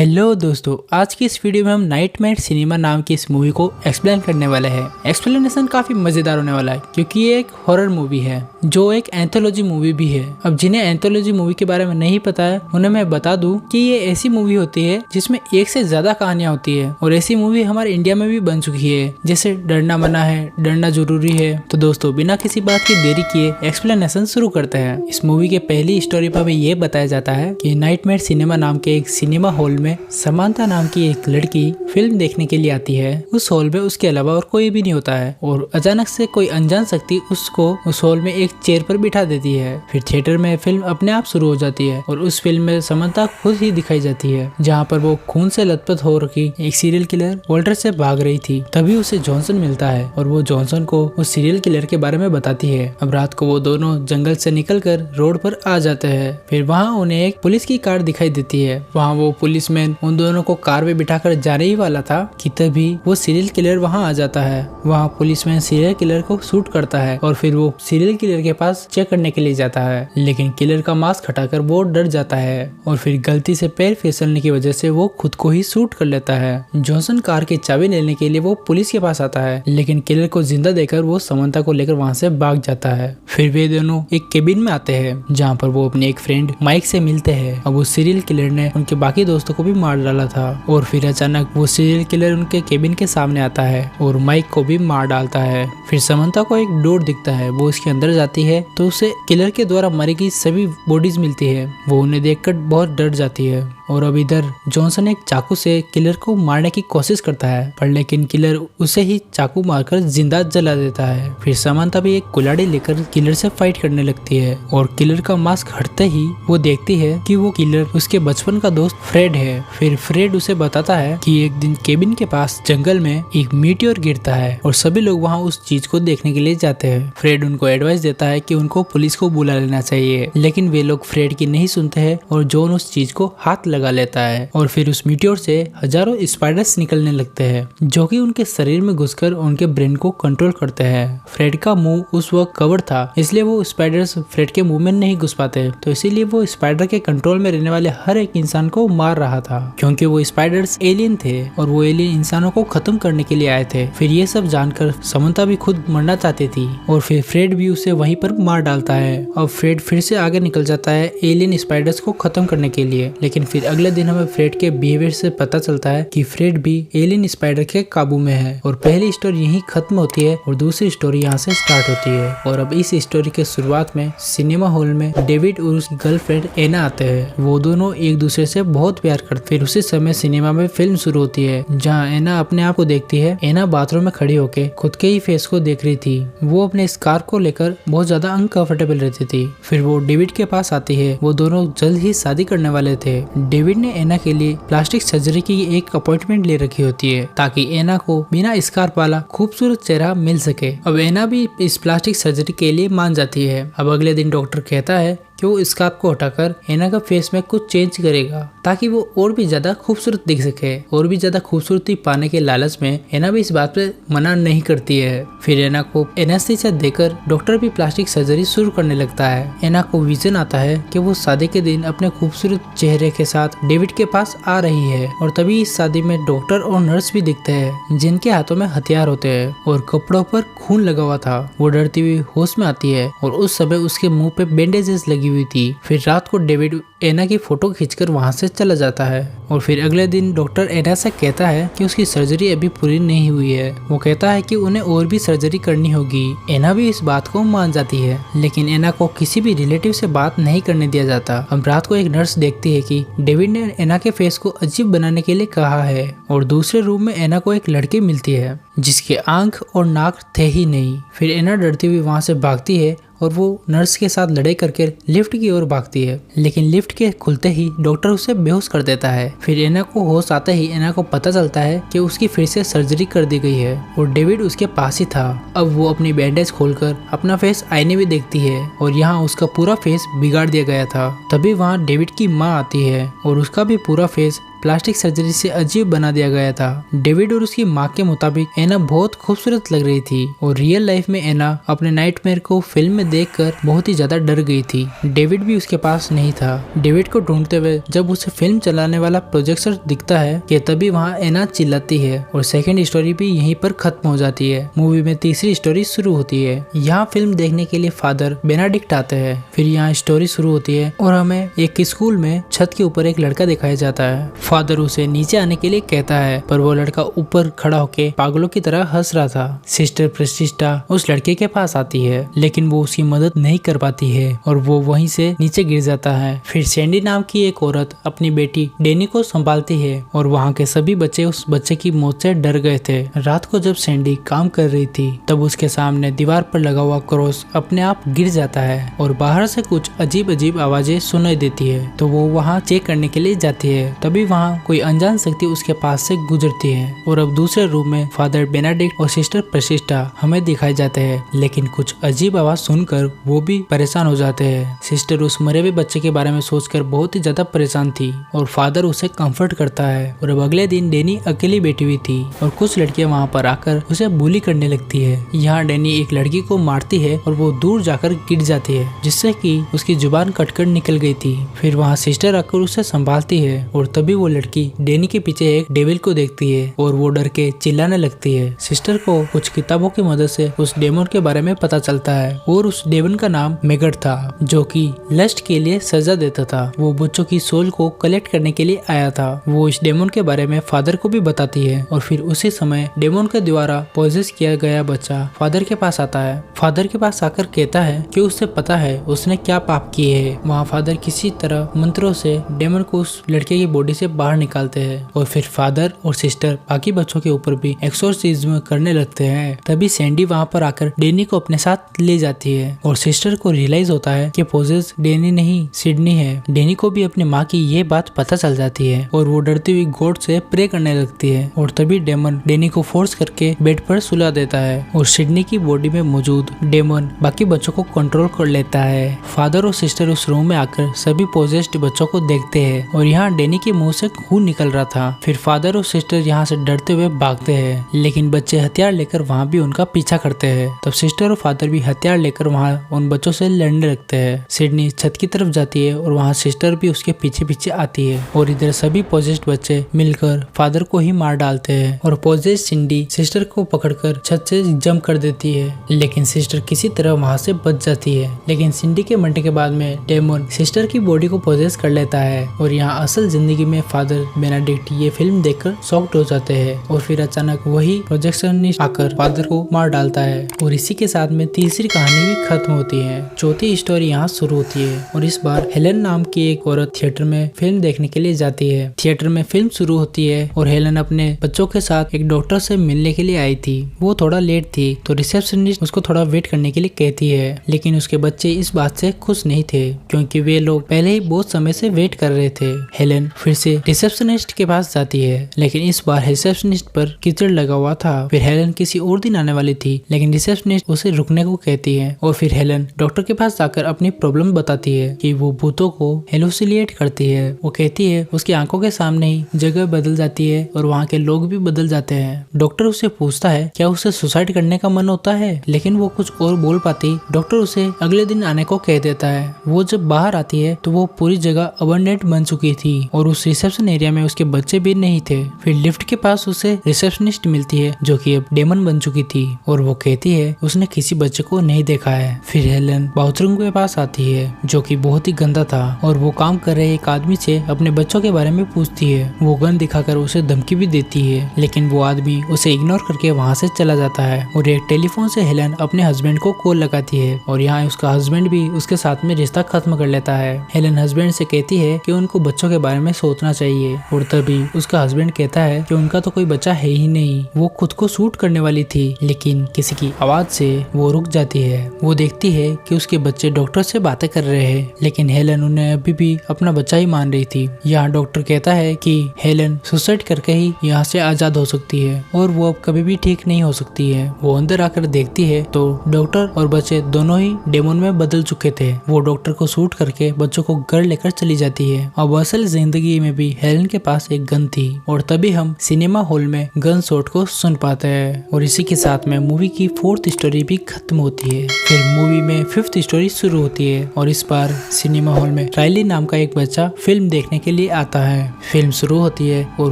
Hello दोस्तों, आज की इस वीडियो में हम नाइटमेयर सिनेमा नाम की इस मूवी को एक्सप्लेन करने वाले हैं। एक्सप्लेनेशन काफी मजेदार होने वाला है क्योंकि ये एक हॉरर मूवी है जो एक एंथोलॉजी मूवी भी है। अब जिन्हें एंथोलॉजी मूवी के बारे में नहीं पता है उन्हें मैं बता दूं कि ये ऐसी मूवी होती है जिसमें एक से ज्यादा कहानियां होती है और ऐसी मूवी हमारे इंडिया में भी बन चुकी है, जैसे डरना मना है, डरना जरूरी है। तो दोस्तों बिना किसी बात की देरी किए एक्सप्लेनेशन शुरू करते हैं। इस मूवी के पहली स्टोरी पर हमें ये बताया जाता है कि नाइटमेयर सिनेमा नाम के एक सिनेमा हॉल में समांथा नाम की एक लड़की फिल्म देखने के लिए आती है। उस हॉल में उसके अलावा और कोई भी नहीं होता है और अचानक से कोई अनजान शक्ति उसको उस हॉल में एक चेयर पर बिठा देती है। फिर थिएटर में फिल्म अपने आप शुरू हो जाती है और उस फिल्म में समांथा खुद ही दिखाई जाती है, जहाँ पर वो खून से लथपथ हो रखी एक सीरियल किलर वॉल्टर से भाग रही थी। तभी उसे जॉनसन मिलता है और वो जॉनसन को उस सीरियल किलर के बारे में बताती है। अब रात को वो दोनों जंगल से निकलकर रोड पर आ जाते हैं। फिर वहाँ उन्हें एक पुलिस की कार दिखाई देती है। वहाँ वो पुलिसमैन उन दोनों को कार में बिठाकर जाने ही वाला था कि तभी वो सीरियल किलर वहाँ आ जाता है। वहाँ पुलिसमैन सीरियल किलर को शूट करता है और फिर वो सीरियल किलर के पास चेक करने के लिए जाता है, लेकिन किलर का मास्क हटाकर वो डर जाता है और फिर गलती से पैर फिसलने की वजह से वो खुद को ही शूट कर लेता है। जॉनसन कार की चाबी लेने के लिए वो पुलिस के पास आता है, लेकिन किलर को जिंदा देखकर वो समांथा को लेकर वहाँ से भाग जाता है। फिर वे दोनों एक केबिन में आते हैं जहाँ पर वो अपने एक फ्रेंड माइक से मिलते हैं। अब उस सीरियल किलर ने उनके बाकी दोस्तों को भी मार डाला था और फिर अचानक वो सीरियल किलर उनके केबिन के सामने आता है और माइक को भी मार डालता है। फिर समांथा को एक डोर दिखता है, वो उसके अंदर जाती है तो उसे किलर के द्वारा मरी गई सभी बॉडीज मिलती है। वो उन्हें देखकर बहुत डर जाती है और अब इधर जॉनसन एक चाकू से किलर को मारने की कोशिश करता है, पर लेकिन किलर उसे ही चाकू मारकर जिंदा जला देता है। फिर समांथा भी एक कुल्हाड़ी लेकर किलर से फाइट करने लगती है और किलर का मास्क हटते ही वो देखती है कि वो किलर उसके बचपन का दोस्त फ्रेड है। फिर फ्रेड उसे बताता है कि एक दिन केबिन के पास जंगल में एक मीटियोर गिरता है और सभी लोग वहाँ उस चीज को देखने के लिए जाते हैं। फ्रेड उनको एडवाइस देता है कि उनको पुलिस को बुला लेना चाहिए, लेकिन वे लोग फ्रेड की नहीं सुनते हैं और जॉन उस चीज को हाथ लगा लेता है और फिर उस मीटियोर से हजारों स्पाइडर्स निकलने लगते हैं जो कि उनके शरीर में घुसकर उनके ब्रेन को कंट्रोल करते हैं। फ्रेड का मुंह उस वक्त कवर था, इसलिए वो स्पाइडर्स फ्रेड के मुंह में नहीं घुस पाते, तो इसीलिए वो स्पाइडर के कंट्रोल में रहने वाले हर एक इंसान को मार रहा था, क्योंकि वो स्पाइडर्स एलियन थे और वो एलियन इंसानों को खत्म करने के लिए आए थे। फिर ये सब जानकर समांथा भी खुद मरना चाहती थी और फिर फ्रेड भी उसे वहीं पर मार डालता है। अब फ्रेड फिर से आगे निकल जाता है एलियन स्पाइडर्स को खत्म करने के लिए, लेकिन फिर अगले दिन हमें फ्रेड के बिहेवियर से पता चलता है कि फ्रेड भी एलियन स्पाइडर के काबू में है। और पहली स्टोरी यहीं खत्म होती है और दूसरी स्टोरी यहाँ से स्टार्ट होती है। और अब इस स्टोरी के शुरुआत में सिनेमा हॉल में डेविड और उसकी गर्लफ्रेंड एना आते हैं। वो दोनों एक दूसरे से बहुत प्यार करते। फिर उसी समय सिनेमा में फिल्म शुरू होती है जहाँ एना अपने आप को देखती है। एना बाथरूम में खड़ी होकर खुद के ही फेस को देख रही थी। वो अपने स्कार को लेकर बहुत ज्यादा अनकंफर्टेबल रहती थी। फिर वो डेविड के पास आती है। वो दोनों जल्द ही शादी करने वाले थे। डेविड ने एना के लिए प्लास्टिक सर्जरी की एक अपॉइंटमेंट ले रखी होती है ताकि एना को बिना स्कार वाला खूबसूरत चेहरा मिल सके। अब एना भी इस प्लास्टिक सर्जरी के लिए मान जाती है। अब अगले दिन डॉक्टर कहता है कि वो स्कार्फ को हटाकर एना का फेस में कुछ चेंज करेगा ताकि वो और भी ज्यादा खूबसूरत दिख सके। और भी ज्यादा खूबसूरती पाने के लालच में एना भी इस बात पे मना नहीं करती है। फिर एना को एनेस्थीसिया देकर डॉक्टर भी प्लास्टिक सर्जरी शुरू करने लगता है। एना को विजन आता है कि वो शादी के दिन अपने खूबसूरत चेहरे के साथ डेविड के पास आ रही है और तभी इस शादी में डॉक्टर और नर्स भी दिखते हैं जिनके हाथों में हथियार होते हैं और कपड़ों पर खून लगा हुआ था। वो डरती हुई होश में आती है और उस समय उसके मुंह पे बैंडेजेस लगी हुई थी। फिर रात को डेविड एना की फोटो खींचकर वहां से चला जाता है और फिर अगले दिन डॉक्टर एना से कहता है कि उसकी सर्जरी अभी पूरी नहीं हुई है। वो कहता है कि उन्हें और भी सर्जरी करनी होगी। एना भी इस बात को मान जाती है, लेकिन एना को किसी भी रिलेटिव से बात नहीं करने दिया जाता। अब रात को एक नर्स देखती है कि डेविड ने एना के फेस को अजीब बनाने के लिए कहा है और दूसरे रूम में एना को एक लड़की मिलती है जिसके आंख और नाक थे ही नहीं। फिर एना डरती हुई वहां से भागती है और वो नर्स के साथ लड़ाई करके लिफ्ट की ओर भागती है, लेकिन लिफ्ट के खुलते ही डॉक्टर उसे बेहोश कर देता है। फिर एना को होश आते ही एना को पता चलता है कि उसकी फिर से सर्जरी कर दी गई है और डेविड उसके पास ही था। अब वो अपनी बैंडेज खोलकर अपना फेस आईने में देखती है और यहाँ उसका पूरा फेस बिगाड़ दिया गया था। तभी वहाँ डेविड की माँ आती है और उसका भी पूरा फेस प्लास्टिक सर्जरी से अजीब बना दिया गया था। डेविड और उसकी माँ के मुताबिक एना बहुत खूबसूरत लग रही थी और रियल लाइफ में एना अपने नाइटमेयर को फिल्म में देखकर बहुत ही ज्यादा डर गई थी। डेविड भी उसके पास नहीं था। डेविड को ढूंढते हुए जब उसे फिल्म चलाने वाला प्रोजेक्टर दिखता है कि तभी वहाँ एना चिल्लाती है और सेकंड स्टोरी भी यहीं पर खत्म हो जाती है। मूवी में तीसरी स्टोरी शुरू होती है। यहाँ फिल्म देखने के लिए फादर बेनाडिक्ट आते हैं। फिर यहाँ स्टोरी शुरू होती है और हमें एक स्कूल में छत के ऊपर एक लड़का दिखाया जाता है। फादर उसे नीचे आने के लिए कहता है पर वो लड़का ऊपर खड़ा होके पागलों की तरह हंस रहा था। सिस्टर प्रतिष्ठा उस लड़के के पास आती है लेकिन वो उसकी मदद नहीं कर पाती है और वो वहीं से नीचे गिर जाता है। फिर सैंडी नाम की एक औरत अपनी बेटी डेनी को संभालती है और वहाँ के सभी बच्चे उस बच्चे की मौत से डर गए थे। रात को जब सैंडी काम कर रही थी तब उसके सामने दीवार पर लगा हुआ क्रॉस अपने आप गिर जाता है और बाहर से कुछ अजीब अजीब आवाजें सुनाई देती है तो वो वहाँ चेक करने के लिए जाती है। तभी वहाँ कोई अनजान शक्ति उसके पास से गुजरती है और अब दूसरे रूम में फादर बेनाडिक्ट और सिस्टर प्रतिष्ठा हमें दिखाई जाते हैं लेकिन कुछ अजीब आवाज सुनकर वो भी परेशान हो जाते हैं। सिस्टर उस मरे हुए बच्चे के बारे में सोचकर बहुत ही ज्यादा परेशान थी और फादर उसे कंफर्ट करता है। और अब अगले दिन डेनी अकेली बैठी हुई थी और कुछ लड़कियां वहाँ पर आकर उसे बुली करने लगती है। यहाँ डेनी एक लड़की को मारती है और वो दूर जाकर गिर जाती है जिससे कि उसकी जुबान कटकर निकल गई थी। फिर वहाँ सिस्टर आकर उसे संभालती है और तभी वो लड़की डेनी के पीछे एक डेविल को देखती है और वो डर के चिल्लाने लगती है। सिस्टर को कुछ किताबों की मदद से उस डेमन के बारे में पता चलता है और उस डेमन का नाम मेगड था जो कि लस्ट के लिए सजा देता था। वो बच्चों की सोल को कलेक्ट करने के लिए आया था। वो इस डेमन के बारे में फादर को भी बताती है और फिर उसी समय डेमन के द्वारा पोजेस किया गया बच्चा फादर के पास आता है। फादर के पास आकर कहता है कि उसे पता है उसने क्या पाप किए है। वहाँ फादर किसी तरह मंत्रों से डेमन को उस लड़के की बॉडी से बाहर निकालते हैं और फिर फादर और सिस्टर बाकी बच्चों के ऊपर भी एक्सोर्सिज्म करने लगते हैं। तभी सैंडी वहाँ पर आकर डेनी को अपने साथ ले जाती है और सिस्टर को रियलाइज होता है कि पोजेस डेनी नहीं सिडनी है। डेनी को भी अपनी माँ की ये बात पता चल जाती है और वो डरती हुई गॉड से प्रे करने लगती है और तभी डेमन डेनी को फोर्स करके बेड पर सुला देता है और सिडनी की बॉडी में मौजूद डेमन बाकी बच्चों को कंट्रोल कर लेता है। फादर और सिस्टर उस रूम में आकर सभी पोजेस्ड बच्चों को देखते हैं और यहाँ डेनी के मुंह से खून निकल रहा था। फिर फादर और सिस्टर यहाँ से डरते हुए भागते हैं लेकिन बच्चे हथियार लेकर वहाँ भी उनका पीछा करते हैं। तब सिस्टर और फादर भी हथियार लेकर वहाँ उन बच्चों से लड़ने लगते हैं। सिडनी छत की तरफ जाती है और वहाँ सिस्टर भी उसके पीछे पीछे आती है और इधर सभी पोजेस्ड बच्चे मिलकर फादर को ही मार डालते हैं और पोजेस्ड सिंडी सिस्टर को पकड़कर छत से जंप कर देती है लेकिन सिस्टर किसी तरह वहाँ से बच जाती है। लेकिन सिंडी के मरने के बाद में डेमन सिस्टर की बॉडी को पोजेस कर लेता है और यहाँ असल जिंदगी में फादर बेनाडिक्ट ये फिल्म देखकर शॉक्ड हो जाते हैं और फिर अचानक वही प्रोजेक्शनिस्ट आकर फादर को मार डालता है और इसी के साथ में तीसरी कहानी भी खत्म होती है। चौथी स्टोरी यहाँ शुरू होती है और इस बार हेलन नाम की एक औरत थिएटर में फिल्म देखने के लिए जाती है। थिएटर में फिल्म शुरू होती है और हेलन अपने बच्चों के साथ एक डॉक्टर से मिलने के लिए आई थी। वो थोड़ा लेट थी तो रिसेप्शनिस्ट उसको थोड़ा वेट करने के लिए कहती है लेकिन उसके बच्चे इस बात से खुश नहीं थे क्योंकि वे लोग पहले ही बहुत समय से वेट कर रहे थे। हेलन फिर से रिसेप्शनिस्ट के पास जाती है लेकिन इस बार रिसेप्शनिस्ट पर कीचड़ लगा हुआ था। फिर हेलन किसी और दिन आने वाली थी लेकिन रिसेप्शनिस्ट उसे रुकने को कहती है और फिर हेलन डॉक्टर के पास जाकर अपनी प्रॉब्लम बताती है कि वो भूतों को हेलुसिनेट करती है। वो कहती है उसकी आंखों के सामने ही जगह बदल जाती है और वहाँ के लोग भी बदल जाते हैं। डॉक्टर उससे पूछता है क्या उसे सुसाइड करने का मन होता है लेकिन वो कुछ और बोल पाती। डॉक्टर उसे अगले दिन आने को कह देता है। वो जब बाहर आती है तो वो पूरी जगह अबंडेंट बन चुकी थी और उस रिसेप्शन एरिया में उसके बच्चे भी नहीं थे। फिर लिफ्ट के पास उसे रिसेप्शनिस्ट मिलती है जो कि अब डेमन बन चुकी थी और वो कहती है उसने किसी बच्चे को नहीं देखा है। फिर हेलन बाथरूम के पास आती है जो कि बहुत ही गंदा था और वो काम कर रहे एक आदमी से अपने बच्चों के बारे में पूछती है। वो गन दिखाकर उसे धमकी भी देती है लेकिन वो आदमी उसे इग्नोर करके वहाँ से चला जाता है और एक टेलीफोन से हेलन अपने हस्बैंड को कॉल लगाती है और यहाँ उसका हस्बैंड भी उसके साथ में रिश्ता खत्म कर लेता है। हेलन हस्बैंड से कहती है कि उनको बच्चों के बारे में सोचना चाहिए और तभी उसका हस्बैंड कहता है कि उनका तो कोई बच्चा है ही नहीं। वो खुद को शूट करने वाली थी लेकिन किसी की आवाज से वो रुक जाती है। वो देखती है कि उसके बच्चे डॉक्टर से बातें कर रहे हैं लेकिन हेलन उन्हें अभी भी अपना बच्चा ही मान रही थी। यहाँ डॉक्टर कहता है कि हेलन सुसाइड करके ही यहाँ से आजाद हो सकती है और वो अब कभी भी ठीक नहीं हो सकती है। वो अंदर आकर देखती है तो डॉक्टर और बच्चे दोनों ही डेमन में बदल चुके थे। वो डॉक्टर को शूट करके बच्चों को घर लेकर चली जाती है। अब असल जिंदगी में भी हेलन के पास एक गन थी और तभी हम सिनेमा हॉल में गन शॉट को सुन पाते हैं और इसी के साथ में मूवी की 4th स्टोरी भी खत्म होती है। फिर मूवी में 5th स्टोरी शुरू होती है और इस बार सिनेमा हॉल में रायली नाम का एक बच्चा फिल्म देखने के लिए आता है। फिल्म शुरू होती है और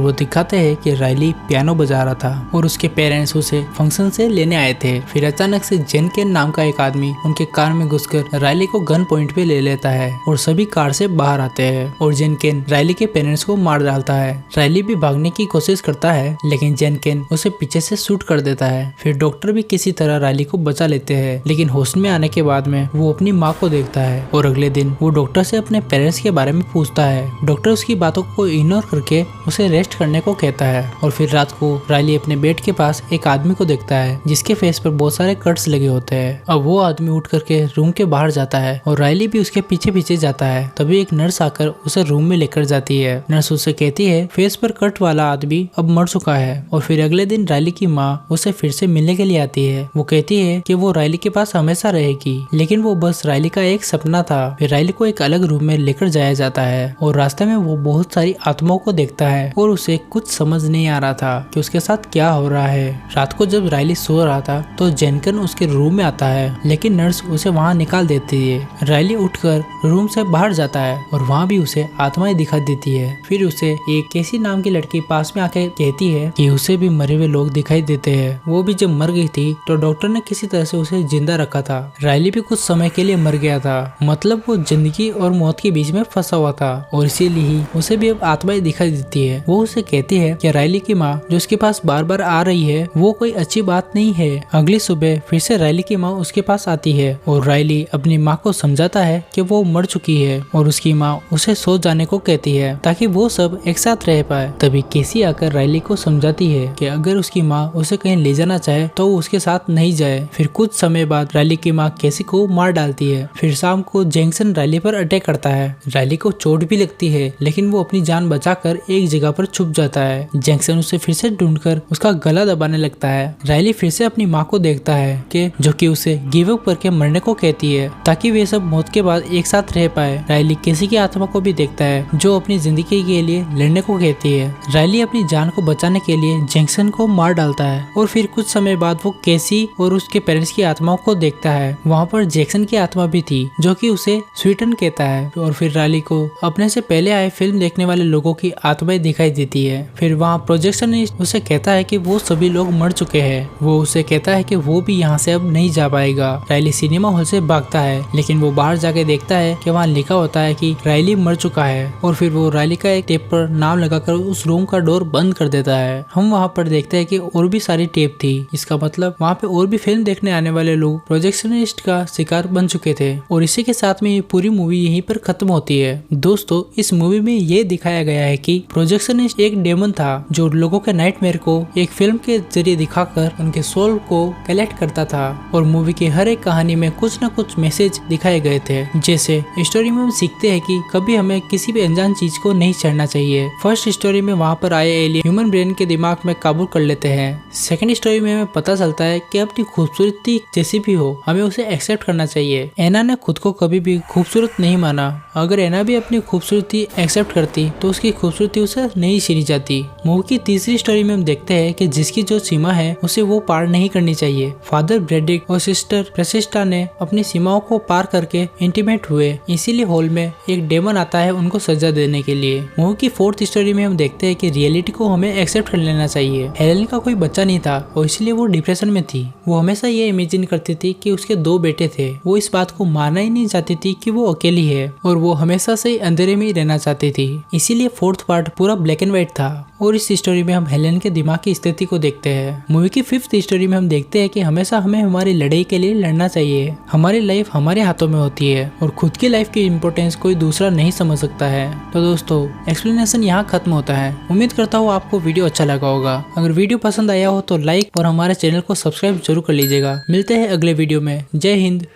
वो दिखाते हैं कि रायली पियानो बजा रहा था और उसके पेरेंट्स उसे फंक्शन से लेने आए थे। फिर अचानक से जेनकिन नाम का एक आदमी उनके कार में घुसकर रायली को गन पॉइंट पे ले लेता है और सभी कार से बाहर आते हैं और जेनकिन रायली के पेरेंट्स को मार डालता है। रायली भी भागने की कोशिश करता है लेकिन जेनकिन उसे पीछे से शूट कर देता है। फिर डॉक्टर भी किसी तरह रायली को बचा लेते हैं लेकिन होश में आने के बाद में वो अपनी माँ को देखता है और अगले दिन वो डॉक्टर से अपने पेरेंट्स के बारे में पूछता है। डॉक्टर उसकी बातों को इग्नोर करके उसे रेस्ट करने को कहता है और फिर रात को रायली अपने बेड के पास एक आदमी को देखता है जिसके फेस पर बहुत सारे कट्स लगे होते हैं। अब वो आदमी उठ करके रूम के बाहर जाता है और रायली भी उसके पीछे पीछे जाता है। तभी एक नर्स आकर उसे रूम में लेकर जाती है। नर्स उसे कहती है फेस पर कट वाला आदमी अब मर चुका है। और फिर अगले दिन रायली की माँ उसे फिर से मिलने के लिए आती है। वो कहती है कि वो रायली के पास हमेशा रहेगी लेकिन वो बस रायली का एक सपना था। फिर रायली को एक अलग रूम में लेकर जाया जाता है और रास्ते में वो बहुत सारी आत्माओं को देखता है और उसे कुछ समझ नहीं आ रहा था कि उसके साथ क्या हो रहा है। रात को जब रायली सो रहा था तो जेनकिन उसके रूम में आता है लेकिन नर्स उसे वहाँ निकाल देती है। रायली उठकर रूम से बाहर जाता है और वहाँ भी उसे आत्माएं दिखाई देती है। फिर उसे एक केसी नाम की लड़की पास में आके कहती है कि उसे भी मरे हुए लोग दिखाई देते हैं। वो भी जब मर गई थी तो डॉक्टर ने किसी तरह से उसे जिंदा रखा था। रायली भी कुछ समय के लिए मर गया था, मतलब वो जिंदगी और मौत के बीच में फंसा हुआ था और इसीलिए ही उसे भी अब आत्माएं दिखाई देती है। वो उसे कहती है कि रायली की माँ जो उसके पास बार बार आ रही है वो कोई अच्छी बात नहीं है। अगली सुबह फिर से रायली की माँ उसके पास आती है और रायली अपनी माँ को समझाता है कि वो मर चुकी है और उसकी माँ उसे सो जाने को कहती है ताकि वो सब एक साथ रह पाए। तभी केसी आकर रायली को समझाती है कि अगर उसकी माँ उसे कहीं ले जाना चाहे तो वो उसके साथ नहीं जाए। फिर कुछ समय बाद रायली की माँ केसी को मार डालती है। फिर शाम को जैक्सन रायली पर अटैक करता है। रायली को चोट भी लगती है लेकिन वो अपनी जान बचाकर एक जगह पर छुप जाता है। जैक्सन उसे फिर से ढूंढकर उसका गला दबाने लगता है। रायली फिर से अपनी माँ को देखता है कि जो कि उसे गिव अप करके मरने को कहती है ताकि वे सब मौत के बाद एक साथ रह पाए। रायली केसी की आत्मा को भी देखता है जो अपनी जिंदगी के लिए लड़ने को कहती है। रायली अपनी जान को बचाने के लिए जैक्सन को मार डालता है और फिर कुछ समय बाद वो केसी और उसके पेरेंट्स की आत्माओं को देखता है। वहाँ पर जैक्सन की आत्मा भी थी जो कि उसे स्वीटन कहता है और फिर रायली को अपने से पहले आए फिल्म देखने वाले लोगों की आत्माएं दिखाई देती है। फिर वहाँ प्रोजेक्शनिस्ट उसे कहता है कि वो सभी लोग मर चुके हैं। वो उसे कहता है कि वो भी यहाँ से अब नहीं जा पाएगा। रायली सिनेमा हॉल से भागता है लेकिन वो बाहर जाके देखता है कि वहाँ लिखा होता है कि रायली मर चुका है और फिर वो रायली का एक टेप पर नाम लगाकर उस रूम का डोर बंद कर देता है। हम वहाँ पर देखते हैं कि और भी सारी टेप थी। इसका मतलब वहाँ पे और भी फिल्म देखने आने वाले लोग प्रोजेक्शनिस्ट का शिकार बन चुके थे और इसी के साथ में ये पूरी मूवी यहीं पर खत्म होती है। दोस्तों इस मूवी में ये दिखाया गया है कि प्रोजेक्शनिस्ट एक डेमन था जो लोगों के नाइटमेयर को एक फिल्म के जरिए दिखाकर उनके सोल को कलेक्ट करता था और मूवी की हर एक कहानी में कुछ न कुछ मैसेज दिखाए गए थे। जैसे स्टोरी में हम सीखते हैं कि कभी हमें किसी भी अनजान चीज को नहीं छेड़ना चाहिए। फर्स्ट स्टोरी में वहाँ पर आए एलियन ह्यूमन ब्रेन के दिमाग में काबू कर लेते हैं। सेकंड स्टोरी में हमें पता चलता है कि अपनी खूबसूरती जैसी भी हो हमें उसे एक्सेप्ट करना चाहिए। एना ने खुद को कभी भी खूबसूरत नहीं माना। अगर एना भी अपनी खूबसूरती एक्सेप्ट करती तो उसकी खूबसूरती उसे नहीं छीनी जाती। मूवी की तीसरी स्टोरी में हम देखते हैं कि जिसकी जो सीमा है उसे वो पार नहीं करनी चाहिए। फादर ब्रेडिक और सिस्टर प्रशिष्टा ने अपनी सीमाओं को पार करके इंटीमेट हुए, इसीलिए हॉल में एक डेमन आता है उनको सजा देने के लिए। मूवी की फोर्थ स्टोरी में हम देखते हैं कि रियलिटी को हमें एक्सेप्ट कर लेना चाहिए। हेलेन का कोई बच्चा नहीं था और इसलिए वो डिप्रेशन में थी। वो हमेशा ये इमेजिन करती थी कि उसके 2 बेटे थे। वो इस बात को मानना ही नहीं चाहती थी कि वो अकेली है और वो हमेशा से अंधेरे में ही रहना चाहती थी। इसीलिए फोर्थ पार्ट पूरा ब्लैक एंड व्हाइट था। और इस स्टोरी में हम हेलेन के दिमाग की स्थिति को देखते हैं। मूवी की फिफ्थ स्टोरी में हम देखते हैं कि हमेशा हमें हमारी लड़ाई के लिए लड़ना चाहिए। हमारी लाइफ हमारे हाथों में होती है और खुद की लाइफ की इम्पोर्टेंस कोई दूसरा नहीं समझ सकता है। तो दोस्तों एक्सप्लेनेशन यहाँ खत्म होता है। उम्मीद करता हूँ आपको वीडियो अच्छा लगा होगा। अगर वीडियो पसंद आया हो तो लाइक और हमारे चैनल को सब्सक्राइब जरूर कर लीजिएगा। मिलते हैं अगले वीडियो में। जय हिंद।